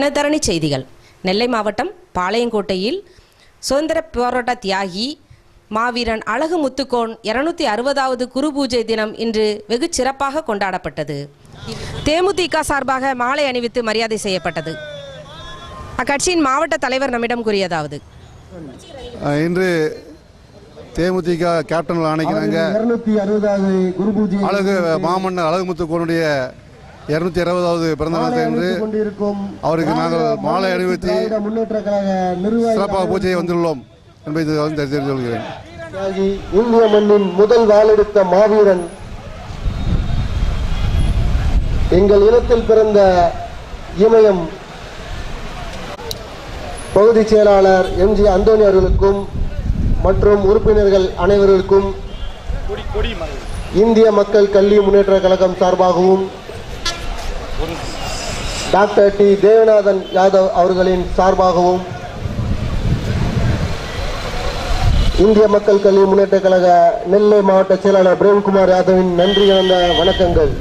தினதரணி செய்திகள். நெல்லை மாவட்டம் பாளையங்கோட்டையில் சுதந்திர போராட்ட தியாகி மாவீரன் அழகு முத்துக்கோன் 260வது குரு பூஜை தினம் இன்று வெகு சிறப்பாக கொண்டாடப்பட்டது. தேமுதிக சார்பாக மாலை அணிவித்து மரியாதை செய்யப்பட்டது. அக்கட்சியின் மாவட்ட தலைவர் நம்மிடம் கூறியதாவது, இன்று தேமுதிக கேப்டன் ஆணைக்கிறாங்க அழகு மாமன்னர் அழகு முத்துக்கோனுடைய 260வது பிறந்த நாள் என்று அவருக்கு நாங்கள் மாலை அணிவித்து சிறப்பாக பூஜையை வந்துள்ளோம் என்பதை தெரிந்து கொள்கிறேன். இந்திய மண்ணின் முதல் வாளெடுத்த மாவீரன், எங்கள் இனத்தில் பிறந்த இமயம் பகுதி செயலாளர் MG அந்தோணி அவர்களுக்கும் மற்றும் உறுப்பினர்கள் அனைவருக்கும் இந்திய மக்கள் கல்வி முன்னேற்ற கழகம் சார்பாகவும் டாக்டர் டி தேவநாதன் யாதவ் அவர்களின் சார்பாகவும் இந்திய மக்கள் கல்வி முன்னேற்ற கழக நெல்லை மாவட்ட செயலாளர் பிரேம்குமார் யாதவின் நன்றி கலந்த வணக்கங்கள்.